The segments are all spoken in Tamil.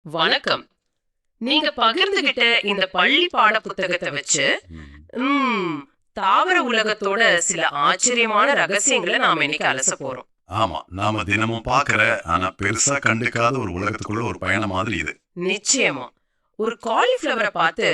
வணக்கம். நீங்க பகிர்ந்துகிட்ட இந்த பள்ளி பாட புத்தகத்தை வச்சு ம், தாவர உலகத்தோட சில ஆச்சரியமான ரகசியங்களை நாம இன்னைக்கு அலச போறோம். ஆமா, நாம தினமும் பாக்குற ஆனா பெருசா கண்டுக்காத ஒரு உலகத்துக்குள்ள ஒரு பயணம் மாதிரி இது. நிச்சயமா. ஒரு காலிஃபிளவரை பார்த்து,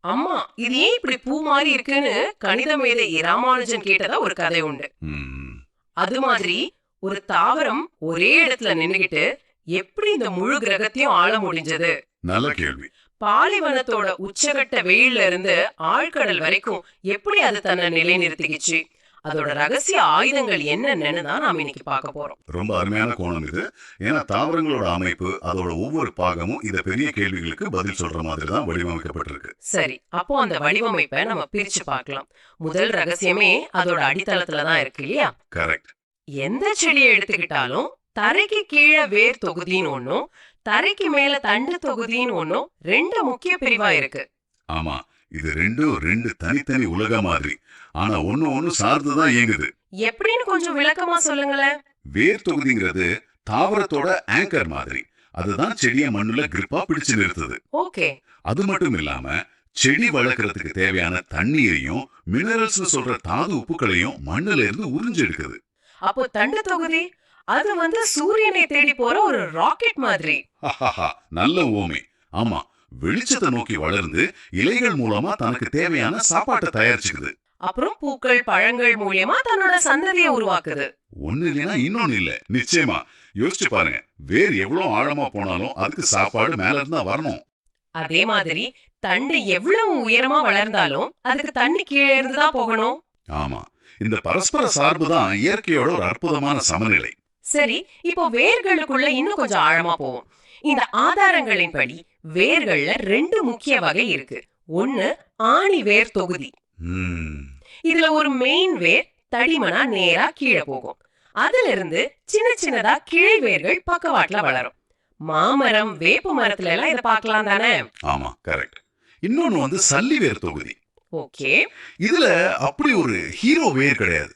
அம்மா இது ஏன் இப்படி பூ மாதிரி இருக்குன்னு கணித மேதை ராமானுஜன் கேட்டதா ஒரு கதை உண்டு. ம், அது மாதிரி ஒரு தாவரம் ஒரே இடத்துல நின்னுகிட்டு எப்படி இந்த முழு கிரகத்தையும் ஆள முடிஞ்சது? நல்ல கேள்வி. பாலைவனத்தோட உச்சகட்ட வெயில்ல இருந்து ஆழ்கடல் வரைக்கும் எப்படி அது தன்னை நிலைநிறுத்திக்கிச்சு? அதோட ரகசிய ஆயுதங்கள் என்னன்னு தான் நாம இன்னைக்கு பார்க்க போறோம். ரொம்ப அருமையான கோணம் இது. ஏன்னா தாவரங்களோட அமைப்பு, அதோட ஒவ்வொரு பாகமும் இத பெரிய கேள்விகளுக்கு பதில் சொல்ற மாதிரி தான் வடிவமைக்கப்பட்டிருக்கு. சரி, அப்போ அந்த வடிவமைப்பை நம்ம பிரிச்சு பார்க்கலாம். முதல் ரகசியமே அதோட அடித்தளத்துல தான் இருக்கு இல்லையா? கரெக்ட். எந்த செடியை எடுத்துக்கிட்டாலும் தரைக்கு கீழே வேர் தொகுதின்னு ஒண்ணும், தரைக்கு மேல தண்டு தொகுதின்னு ஒண்ணும் ரெண்டு முக்கிய பிரிவா இருக்கு. ஆமா, இது ரெண்டும் ரெண்டு தனித்தனி உலக மாதிரி. ஆனா ஒண்ணு ஒண்ணு சார்ந்துதான் இயங்குது. எப்படின்னு கொஞ்சம் விளக்கமா சொல்லுங்களேன். வேர் தொகுதிங்கிறது தாவரத்தோட ஆங்கர் மாதிரி. அதுதான் செடியை மண்ணுல கிரிப்பா பிடிச்சு நிறுத்துது. ஓகே. அது மட்டும் இல்லாம செடி வளர்க்கறதுக்கு தேவையான தண்ணீரையும் மினரல்ஸ் சொல்ற தாது உப்புக்களையும் மண்ணுல இருந்து உறிஞ்சு எடுக்குது. அப்போ தண்டு தொகுதி அது சூரியனை தேடி போற ஒரு ராக்கெட் மாதிரி. நல்ல ஓமை. ஆமா, வெளிச்சத்தை நோக்கி வளர்ந்து இலைகள் மூலமா தனக்கு தேவையான சாப்பாட்டை தயாரிச்சுக்குது. அப்புறம் பூக்கள் பழங்கள் மூலியமா தன்னோட சந்ததியை உருவாக்குது. ஒண்ணு இல்லைன்னா இன்னொன்னு இல்ல. நிச்சயமா யோசிச்சு பாருங்க, வேர் எவ்வளவு ஆழமா போனாலும் அதுக்கு சாப்பாடு மேல இருந்தா வரணும். அதே மாதிரி தண்டு எவ்வளவு உயரமா வளர்ந்தாலும் அதுக்கு தண்ணி கீழே இருந்துதான் போகணும். ஆமா, இந்த பரஸ்பர சார்பு தான் இயற்கையோட ஒரு அற்புதமான சமநிலை. சரி, இப்போ வேர்களுக்குள்ள இன்னும் கொஞ்சம் ஆழமா போவோம். இந்த ஆதாரங்களின்படி வேர்கள்ல ரெண்டு முக்கிய வகை இருக்கு. ஒன்னு ஆணி வேர் தொகுதி. இதுல ஒரு மெயின் வேர் தடிமனா நேரா கீழே போகும். அதுல இருந்து சின்ன சின்னதா கிளை வேர்கள் பக்கவாட்டுல வளரும். மாமரம் வேப்ப மரத்துல எல்லாம் இதை பார்க்கலாம் தானே? ஆமா, கரெக்ட். இன்னொன்னு சல்லி வேர் தொகுதி. ஓகே. இதுல அப்படி ஒரு ஹீரோ வேர் கிடையாது.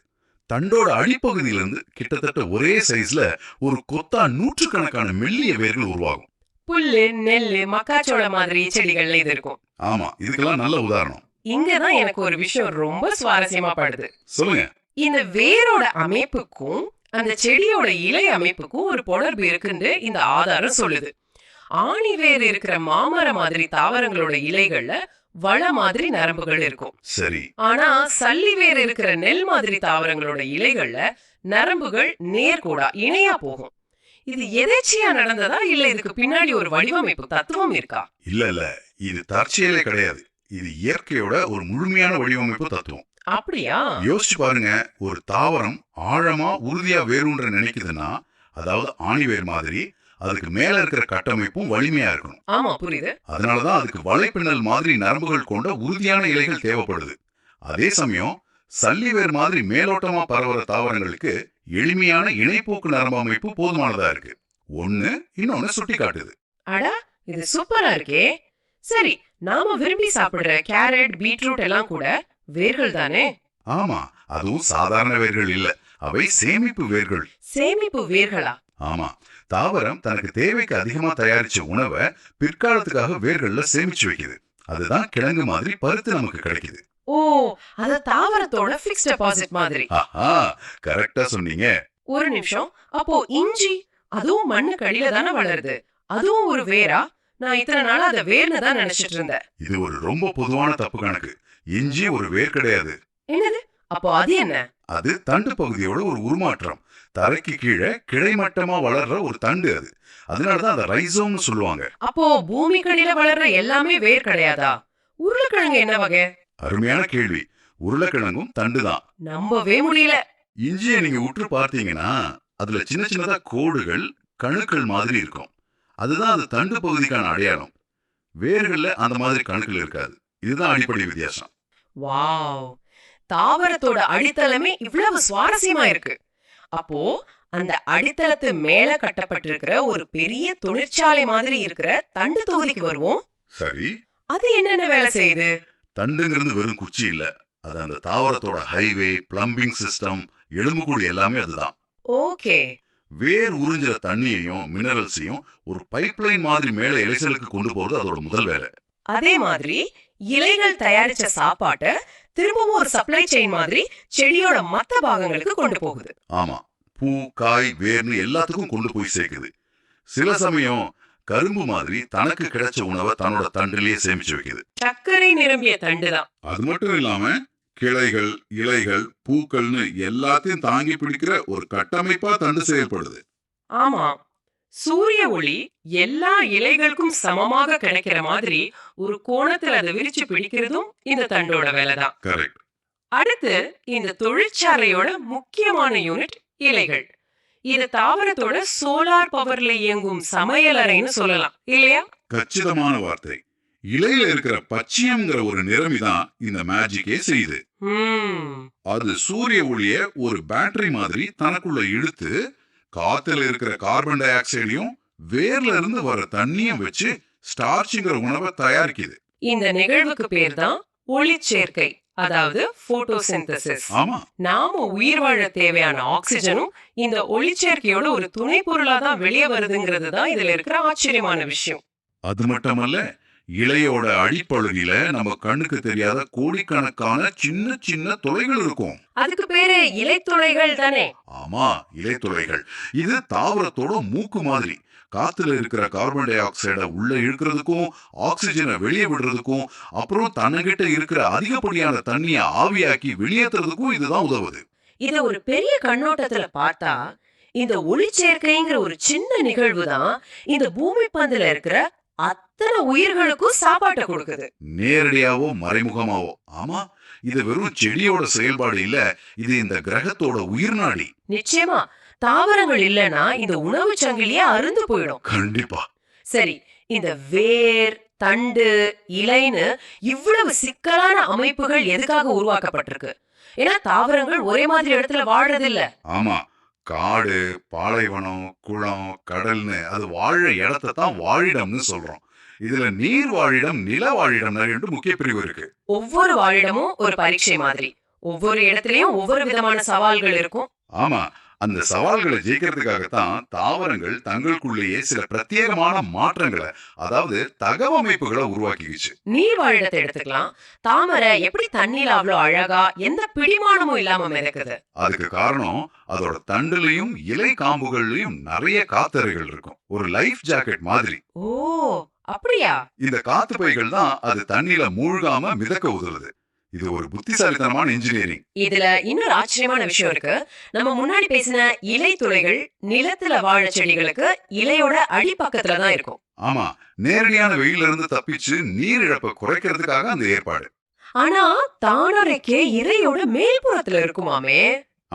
தண்டோட அடிப்பகுதியில இருந்து கிட்டத்தட்ட ஒரே சைஸ்ல ஒரு கொத்தா நூற்றுக்கணக்கான மெல்லிய வேர்கள் உருவாகும். புல்லு நெல்லு மக்காச்சோள மாதிரி செடிகள்ல இது இருக்கும். ஆமா, இதுக்கெல்லாம் நல்ல உதாரணம். இங்கதான் எனக்கு ஒரு விஷயம் ரொம்ப சுவாரஸ்யமா படுது. சொல்லுங்க. இந்த வேரோட அமைப்புக்கும் அந்த செடியோட இலை அமைப்புக்கும் ஒரு தொடர்பு இருக்குன்னு இந்த ஆதாரம் சொல்லுது. ஆணி வேர் இருக்கிற மாமர மாதிரி தாவரங்களோட இலைகள்ல வள மாதிரி நரம்புகள் இருக்கும். சரி. ஆனா சல்லி வேர் இருக்கிற நெல் மாதிரி தாவரங்களோட இலைகள்ல நரம்புகள் நேர்கோடா இணையா போகும். இது எதேச்சியா நடந்ததா இல்ல இதுக்கு பின்னாடி ஒரு வடிவமைப்பு தத்துவம் இருக்கா? இல்ல, இது தற்செயலே கிடையாது. இது இயற்கையோட ஒரு முழுமையான வடிவமைப்பு தத்துவம். அப்படியா? யோசிச்சு பாருங்க, ஒரு தாவரம் ஆழமா உறுதியா வேரூன்ற நினைக்குதுன்னா, அதாவது ஆணி வேர் மாதிரி அதுக்கு மேல இருக்கிற கட்டமைப்பும் வலிமையா இருக்கணும். ஆமா, புரியுது. அதனாலதான் அதுக்கு வலைப்பின்னல் மாதிரி நரம்புகள் கொண்ட உறுதியான இலைகள் தேவைப்படுது. அதே சமயம் சல்லிவேர் மாதிரி மேலோட்டமா பரவுற தாவரங்களுக்கு எளிமையான இணைப்போக்கு நரம்பு அமைப்பு போதுமானதா இருக்கு. ஒண்ணு இன்னொன்னு சுட்டி காட்டுது. அடா, இது சூப்பரா இருக்கே. சரி, நாம விரும்பி சாப்பிடுற கேரட் பீட்ரூட் எல்லாம் கூட வேர்கள் தானே? ஆமா, அதுவும் சாதாரண வேர்கள் இல்ல, அவை சேமிப்பு வேர்கள். சேமிப்பு வேர்களா? ஆமா, தாவரம் தனக்கு தேவைக்கு அதிகமா தயாரிச்ச உணவை பிற்காலத்துக்காக வேர்கள்ல சேமிச்சு வைக்குது. அதுதான் கிழங்கு மாதிரி பருத்து நமக்கு கிடைக்குது. ஓ, அது தாவரத்தோட ஃபிக்ஸ்ட் டெபாசிட் மாதிரி. கரெக்டா சொன்னீங்க. ஒரு நிமிஷம், அப்போ இஞ்சி அதுவும் மண்ணுக்கு அடியில தானே வளருது, அதுவும் ஒரு வேரா? நான் இத்தனை நாளா அதை வேர்னு தான் நினைச்சிட்டு இருந்தேன். இது ஒரு ரொம்ப பொதுவான தப்பு கணக்கு. இஞ்சி ஒரு வேர் கிடையாது. என்னது? அப்போ அது என்ன? அது தண்டு பகுதியோட ஒரு உருமாற்றம். தரைக்கு கீழே கிடைமட்டமா வளர்ற ஒரு தண்டு அது. அதனாலதான் அதை ரைசோம்னு சொல்லுவாங்க. அப்போ பூமி கடியில வளர்ற எல்லாமே வேர் கிடையாதா? உருளைக்கிழங்கு என்ன வகை? அருமையான கேள்வி. உருளைக்கிழங்கும் தண்டு தான். நம்பவே முடியல. இஞ்சியை நீங்க உற்று பார்த்தீங்கன்னா அதுல சின்ன சின்னதா கோடுகள் கணுக்கள் மாதிரி இருக்கும். அதுதான் அது தண்டு பகுதிக்கான அடையாளம். வேர்கள்ல அந்த மாதிரி கணுக்கள் இருக்காது. இதுதான் அடிப்படை வித்தியாசம். வாவ், தாவரத்தோட அடித்தளமே இவ்வளவு சுவாரஸ்யமா இருக்கு. அப்போ அந்த அடித்தளத்து மேல கட்டப்பட்டிருக்கிற ஒரு பெரிய தொழிற்சாலை மாதிரி இருக்கிற தண்டு தொகுதிக்கு வருவோம். சரி. அது என்னென்ன வேலை செய்யுது? தண்டுங்கிறது வெறும் குச்சி இல்ல, அது அந்த தாவரத்தோட ஹைவே, பிளம்பிங் சிஸ்டம், எலும்புக்கூடு எல்லாமே அதுதான். ஓகே. வேர் உறிஞ்சுற தண்ணியையும் மினரல்ஸையும் ஒரு பைப்லைன் மாதிரி மேல இலைகளுக்கு கொண்டு போறது அதோட முதல் வேலை. அதே மாதிரி இலைகள் தயாரிச்ச சாப்பாட்டை திரும்பவும் ஒரு சப்ளை செயின் மாதிரி செடியோட மத்த பாகங்களுக்கு கொண்டு போகுது. ஆமா, பூ காய் வேர்னு எல்லாத்துக்கும் கொண்டு போய் சேர்க்குது. சில சமயம் கரும்பு மாதிரி தனக்கு கிடைச்ச உணவை தன்னோட தண்டிலேயே சேமிச்சு வைக்குது. சர்க்கரை நிரம்பிய தண்டுதான். அது மட்டும் இல்லாம கிளைகள் இலைகள் பூக்கள்னு எல்லாத்தையும் தாங்கி பிடிக்கிற ஒரு கட்டமைப்பா தண்டு செயல்படுது. ஆமா, சூரிய ஒளி எல்லா இலைகளுக்கும் சமமாக கிடைக்கிற மாதிரி ஒரு கோணத்துல அதை விரிச்சு பிடிக்கிறதும் இந்த தண்டோட வேலைதான். கரெக்ட். அடுத்து இந்த தொழிற்சாலையோட முக்கியமான யூனிட் இலைகள். இது தாவரத்தோட சோலார் பவர்ல இயங்கும் சமையலறைன்னு சொல்லலாம் இல்லையா? கச்சிதமான வார்த்தை. இலையில இருக்கிற பச்சையம்ங்கிற ஒரு நிறமிதான் இந்த மேஜிக்கே செய்யுது. அது சூரிய ஒளிய ஒரு பேட்டரி மாதிரி தனக்குள்ள இழுத்து காத்துல இருக்கிற கார்பன் டை ஆக்சைடையும் வேர்ல இருந்து வர தண்ணியும் வச்சு ஸ்டார்ச்ங்கிற உணவை தயாரிக்குது. இந்த நிகழ்வுக்கு பேர் தான் ஒளிச்சேர்க்கை, அதாவது போட்டோசிந்தசிஸ். ஆமா, நாம உயிர் வாழ தேவையான ஆக்சிஜனும் இந்த ஒளிச்சேர்க்கையோட ஒரு துணை பொருளா தான் வெளியே வருதுங்கிறது தான் இதுல இருக்கிற ஆச்சரியமான விஷயம். அது மட்டுமல்ல, இலையோட அடிப்பகுதியில நம்ம கண்ணுக்கு தெரியாத கோடிக்கணக்கான சின்ன சின்ன துளைகள் இருக்கும். அதுக்கு பேரு இலைத்துளைகள் தானே? ஆமா, இலைத்துளைகள். இது தாவரத்தோட மூக்கு மாதிரி. காத்துல இருக்கிற கார்பன் டை ஆக்சைடை உள்ள இழுக்கிறதுக்கும் ஆக்சிஜனை வெளியே விடுறதுக்கும் அப்புறம் தன்னிட்ட இருக்கிற அதிகப்படியான தண்ணியை ஆவியாக்கி வெளியேற்றுறதுக்கும் இதுதான் உதவுது. இத ஒரு பெரிய கண்ணோட்டத்துல பார்த்தா இந்த ஒளிச்சேர்க்கைங்கிற ஒரு சின்ன நிகழ்வு தான் இந்த பூமி பந்துல இருக்கிற அத்தனை உயிர்களுக்கும் சாப்பாட்டை கொடுக்குது. நேரடியாவோ மறைமுகமாவோ. ஆமா, இது வெறும் செடியோட செயல்பாடு இல்ல, இது இந்த கிரகத்தோட உயிர்நாடி. நிச்சயமா தாவரங்கள் இல்லனா இந்த உணவு சங்கிலியே அருந்து போயிடும். கண்டிப்பா. சரி, இந்த வேர் தண்டு இலைன்னு இவ்வளவு சிக்கலான அமைப்புகள் எதுக்காக உருவாக்கப்பட்டிருக்கு? ஏன்னா தாவரங்கள் ஒரே மாதிரி இடத்துல வாழறது இல்ல. ஆமா, காடு பாலைவனம் குளம் கடல்னு அது வாழ இடத்தை தான் வாழிடம்னு சொல்றோம். இதுல நீர் வாழிடம் நில வாழிடம் ரெண்டு முக்கிய பிரிவு இருக்கு. ஒவ்வொரு வாழிடமும் ஒரு பரீட்சை மாதிரி. ஒவ்வொரு இடத்துலயும் ஒவ்வொரு விதமான சவால்கள் இருக்கும். ஆமா, அந்த சவால்களை ஜெயிக்கிறதுக்காகத்தான் தாவரங்கள் தங்களுக்குள்ளேயே சில பிரத்யேகமான மாற்றங்களை, அதாவது தகவமைப்புகளை உருவாக்கிடுச்சு. நீர் வாழிடத்தை எடுத்துக்கலாம். தாமரை எப்படி தண்ணியில அவ்வளவு அழகா எந்த பிடிமானமும் இல்லாம மிதக்குது? அதுக்கு காரணம் அதோட தண்டுலயும் இலை காம்புகள்லயும் நிறைய காத்தறைகள் இருக்கும். ஒரு லைஃப் ஜாக்கெட் மாதிரி. ஓ, அப்படியா? இந்த காத்து பைகள் தான் அது தண்ணியில மூழ்காம மிதக்க உதவுது. இது ஒரு புத்திசாலித்தனமான இன்ஜினியரிங். இதுல இன்னொரு ஆச்சரியமான விஷயம் இருக்கு. நம்ம முன்னாடி பேசின இலை துளைகள் நிலத்துல வாழ செடிகளுக்கு இலையோட அடிப்பக்கத்துல தான் இருக்கும். ஆமா, நேரடியான வெயில இருந்து தப்பிச்சு நீர் இழப்பை குறைக்கிறதுக்காக அந்த ஏற்பாடு. ஆனா தாமரைக்கு இலையோட மேல்புறத்துல இருக்குமாமே.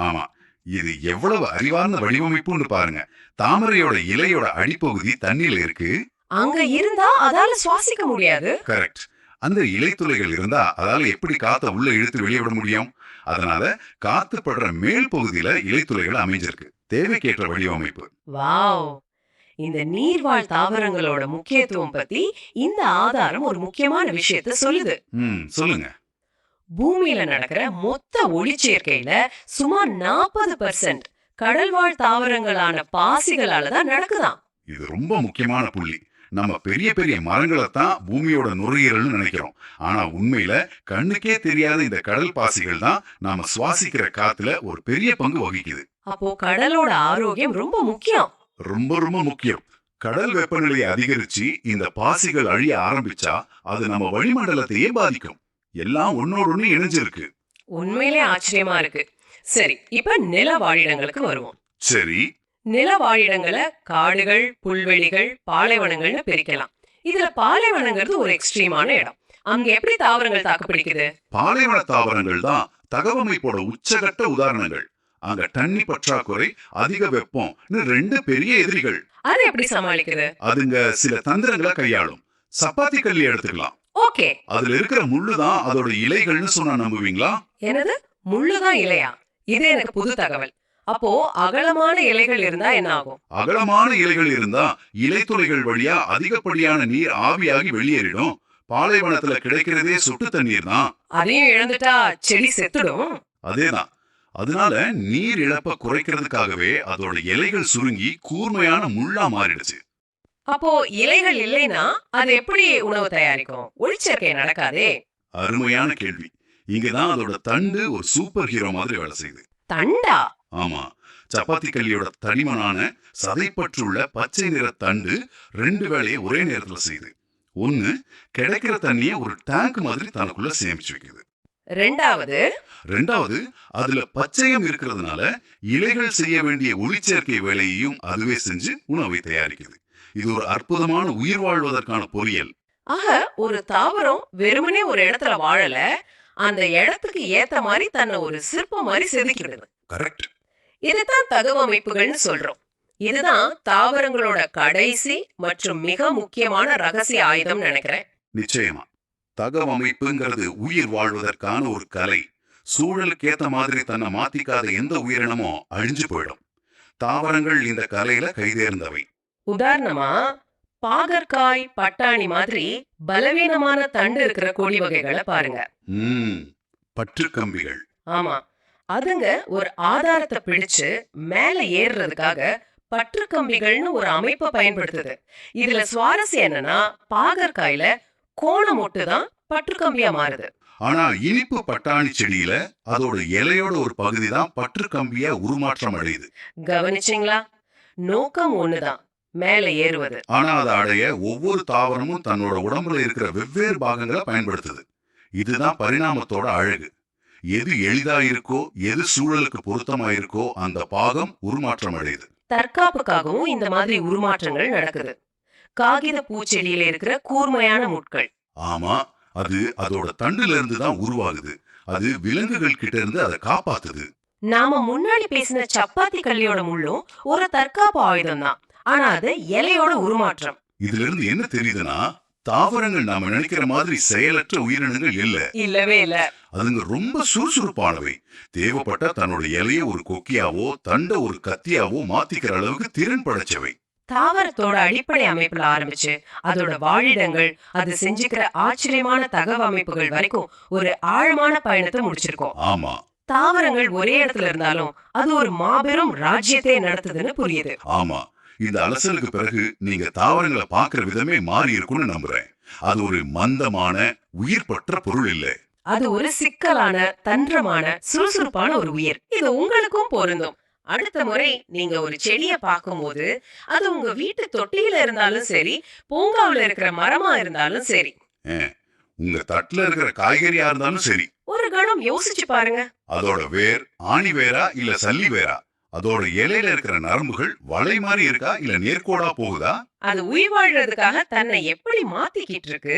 ஆமா, இது எவ்வளவு அறிவார்ந்த வடிவமைப்புன்னு பாருங்க. தாமரையோட இலையோட அடிப்பகுதி தண்ணியில இருக்கு. அங்க இருந்தா அதால சுவாசிக்க முடியாது. கரெக்ட். அந்த இலைத்துளைகள் இருந்தா அதால எப்படி காத்த உள்ள இழுத்து வெளியே விட முடியும்? அதனால காத்து படுற மேல் பகுதியில இலைத்துளைகள் அமைஞ்சிருக்கு. தேவைக்கேற்ற வடிவமைப்பு. வாவ்! இந்த நீர்வாழ் தாவரங்களோட முக்கியத்துவம் பத்தி இந்த ஆதாரம் ஒரு முக்கியமான விஷயத்தை சொல்லுது. சொல்லுங்க. பூமியில நடக்கிற மொத்த ஒளிச்சேர்க்கையில சுமார் 40% கடல்வாழ் தாவரங்களான பாசிகளால தான் நடக்குதாம். இது ரொம்ப முக்கியமான புள்ளி. நம்ம பெரிய பெரிய மரங்களை தான் பூமியோட நுரையீரல்னு நினைக்கிறோம். ஆனா உண்மையில கண்ணுக்கே தெரியாத இந்த கடல் பாசிகள் தான் நாம சுவாசிக்கிற காத்துல ஒரு பெரிய பங்கு வகிக்குது. அப்போ கடலோட ஆரோக்கியம் ரொம்ப முக்கியம். ரொம்ப ரொம்ப முக்கியம். கடல் வெப்பநிலையை அதிகரிச்சு இந்த பாசிகள் அழிய ஆரம்பிச்சா அது நம்ம வளிமண்டலத்தையே பாதிக்கும். எல்லாம் ஒன்னோட ஒண்ணு இணைஞ்சிருக்கு. உண்மையிலே ஆச்சரியமா இருக்கு. சரி, இப்ப நில வாழிடங்களுக்கு வருவோம். சரி, நில வாழிடங்களை காடுகள் புல்வெளிகள் பாலைவனங்கள்னு பிரிக்கலாம். இதுல பாலைவனங்கிறது ஒரு எக்ஸ்ட்ரீமான இடம். அங்க எப்படி தாவரங்கள் தாக்குப்பிடிக்குது? பாலைவன தாவரங்கள் தான் தகவமைப்போட உச்சகட்ட உதாரணங்கள். அங்க தண்ணி பற்றாக்குறை அதிக வெப்பம் ரெண்டு பெரிய எதிரிகள். அது எப்படி சமாளிக்குது? அதுங்க சில தந்திரங்களை கையாளும். சப்பாத்தி கல்லி எடுத்துக்கலாம். ஓகே, அதுல இருக்கிற முள்ளுதான் அதோட இலைகள்னு சொன்னா நம்புவீங்களா? என்னது, முள்ளுதான் இலையா? இது எனக்கு புது தகவல். அப்போ அகலமான இலைகள் இருந்தா என்ன ஆகும்? அகலமான இலைகள் இருந்தா இலைத்துளைகள் வழியா அதிகப்படியான நீர் ஆவியாகி வெளியேறிடும். பாலைவனத்துல கிடைக்கிறதே சொட்டு தண்ணீர் தான். அதையும் இழந்துட்டா செடி செத்துடும். அதேதான். அதனால நீர் இழப்ப குறைக்கிறதுக்காகவே அதோட இலைகள் சுருங்கி கூர்மையான முள்ளா மாறிடுச்சு. அப்போ இலைகள் இல்லைன்னா அது எப்படி உணவு தயாரிக்கும்? ஒளிச்சேர்க்கை நடக்காதே. அருமையான கேள்வி. இங்கதான் அதோட தண்டு ஒரு சூப்பர் ஹீரோ மாதிரி வேலை செய்யுது. தண்டா? ஆமா, சப்பாத்தி கல்லியோட தடிமனான சதைப்பற்றுள்ள பச்சை நிற தண்டு 2 வேலையை ஒரே நேரத்துல செய்யுது. ஒன்னு, கிடைக்கிற தண்ணிய ஒரு டேங்க் மாதிரி தனக்குள்ள சேமிச்சு வைக்குது. ரெண்டாவது, அதுல பச்சையம் இருக்கிறதுனால இலைகள் செய்ய வேண்டிய ஒளிச்சேர்க்கை வேலையையும் அதுவே செஞ்சு உணவை தயாரிக்குது. இது ஒரு அற்புதமான உயிர் வாழ்வதற்கான பொறியியல். ஆக ஒரு தாவரம் வெறுமனே ஒரு இடத்துல வாழல, அந்த இடத்துக்கு ஏத்த மாதிரி தன்னை ஒரு சிற்பம் மாதிரி செதுக்கிடுது. கரெக்ட். இதுதான் தகவமைப்புகள்னு சொல்றோம். இதுதான் தாவரங்களோட கடைசி மற்றும் மிக முக்கியமான ரகசிய ஆயுதம் நினைக்கிறேன். நிச்சயமா. தகவமைப்புங்கிறது உயிர் வாழ்வதற்கான ஒரு கலை. சூழலுக்கு ஏத்த மாதிரி தன்னை மாத்திக்காத எந்த உயிரினமோ அழிஞ்சு போயிடும். தாவரங்கள் இந்த கலையில கைதேர்ந்தவை. உதாரணமா பாகற்காய், பட்டாணி மாதிரி பலவீனமான தண்டு இருக்கிற கொடி வகைகளை பாருங்க. பற்றுக்கம்பிகள். ஆமா, அதுங்க ஒரு ஆதாரத்தை பிடிச்சு மேல ஏறுறதுக்காக பற்றுக்கம்பிகள்னு ஒரு அமைப்பை பயன்படுத்துது. இதுல சுவாரஸ்யம் என்னன்னா, பாகற்காயில கோணம் ஒட்டுதான் பற்றுக்கம்பியா மாறுது. ஆனா இனிப்பு பட்டாணி செடியில அதோட இலையோட ஒரு பகுதி தான் பற்றுக்கம்பியா உருமாற்றம் அடையுது. கவனிச்சிங்களா? நோக்கம் ஒண்ணுதான், மேல ஏறுவது. ஆனா அதை அடைய ஒவ்வொரு தாவரமும் தன்னோட உடம்புல இருக்கிற வெவ்வேறு பாகங்களை பயன்படுத்துது. இதுதான் பரிணாமத்தோட அழகு. எது எளிதா இருக்கோ, எது சூழலுக்கு பொருத்தமா இருக்கோ அந்த பாகம் உருமாற்றம் அடையுது. தற்காப்புக்காகவும் இந்த மாதிரி உருமாற்றங்கள் நடக்குது. காகித பூச்செடியில இருக்கிற கூர்மையான முட்கள். ஆமா, அது அதோட தண்டுல இருந்து தான் உருவாகுது. அது விலங்குகள் கிட்ட இருந்து அதை காப்பாத்துது. நாம முன்னாடி பேசின சப்பாத்தி கல்லியோட முள்ளும் ஒரு தற்காப்பு ஆயுதம் தான். ஆனா அது இலையோட உருமாற்றம். இதுல இருந்து என்ன தெரியுதுன்னா, தாவரங்கள் நாம நினைக்கிற மாதிரி செயலற்ற உயிரினங்கள் இல்லவே இல்ல. அதுங்க ரொம்ப சுறுசுறுப்பானவை. தேவைப்பட்ட தன்னோட இலைய ஒரு கொக்கியாவோ தண்ட ஒரு கத்தியாவோ மாத்திக்கிற அளவுக்கு திறன் படைச்சவை. தாவரத்தோட அடிப்படை அமைப்புல ஆரம்பிச்சு அதோட வாழிடங்கள், அது செஞ்சுக்கிற ஆச்சரியமான தகவமைப்புகள் வரைக்கும் ஒரு ஆழமான பயணத்தை முடிச்சிருக்கோம். ஆமா, தாவரங்கள் ஒரே இடத்துல இருந்தாலும் அது ஒரு மாபெரும் ராஜ்யத்தை நடத்துதுன்னு புரியுது. ஆமா. இந்த அலசலுக்கு பிறகு நீங்க தாவரங்களை பாக்குற விதமே மாறி இருக்கும்னு நம்புறேன். அது ஒரு மந்தமான உயிர்பற்ற பொருள் இல்ல. அது ஒரு சிக்கலான, தந்திரமான, சுறுசுறுப்பான ஒரு உயிர். இது உங்களுக்கும் பொருந்தும். அடுத்த முறை நீங்க ஒரு செடிய பார்க்கும்போது, அது உங்க வீட்டு தொட்டியில இருந்தாலும் சரி, பூங்காவுல இருக்கிற மரமா இருந்தாலும் சரி, உங்க தட்டுல இருக்கிற காய்கறியா இருந்தாலும் சரி, ஒரு கணம் யோசிச்சு பாருங்க. அதோட வேர் ஆணி வேரா இல்ல சல்லி வேரா? அதோட இலையில இருக்கிற நரம்புகள் வளை மாதிரி இருக்கா இல்ல நேர்கோடா போகுதா? அது உயிர் வாழ்றதுக்காக தன்னை எப்படி மாத்திக்கிட்டு இருக்கு?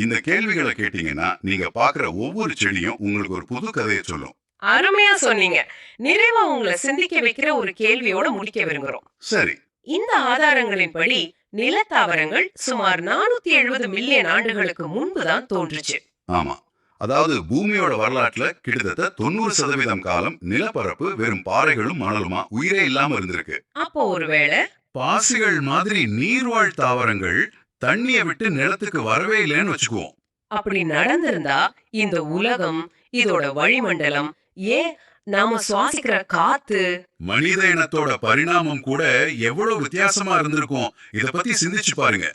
இந்த கேள்விகளை கேட்டீங்கன்னா நீங்க பாக்குற ஒவ்வொரு செடியும் உங்களுக்கு ஒரு புது கதையை சொல்லும். அருமையா சொன்னீங்க. நிறைவா உங்களை சிந்திக்க வைக்கிற ஒரு கேள்வியோட முடிக்க விரும்புறோம். சரி. இந்த ஆதாரங்களின்படி நிலத்தாவரங்கள் சுமார் 470 மில்லியன் ஆண்டுகளுக்கு முன்புதான் தோன்றுச்சு. ஆமா, அதாவது பூமியோட வரலாற்றுல கிட்டத்தட்ட 90% காலம் நிலப்பரப்பு வெறும் பாறைகளும் மணலுமா உயிரே இல்லாம இருந்திருக்கு. அப்போ ஒருவேளை பாசிகள் மாதிரி நீர்வாழ் தாவரங்கள் தண்ணிய விட்டு நிலத்துக்கு வரவே இல்லைன்னு வச்சுக்குவோம். அப்படி நடந்திருந்தா இந்த உலகம், இதோட வளிமண்டலம், ஏன் நாம சுவாசிக்கிற காத்து, மனித இனத்தோட பரிணாமம் கூட எவ்வளவு வித்தியாசமா இருந்திருக்கும். இத பத்தி சிந்திச்சு பாருங்க.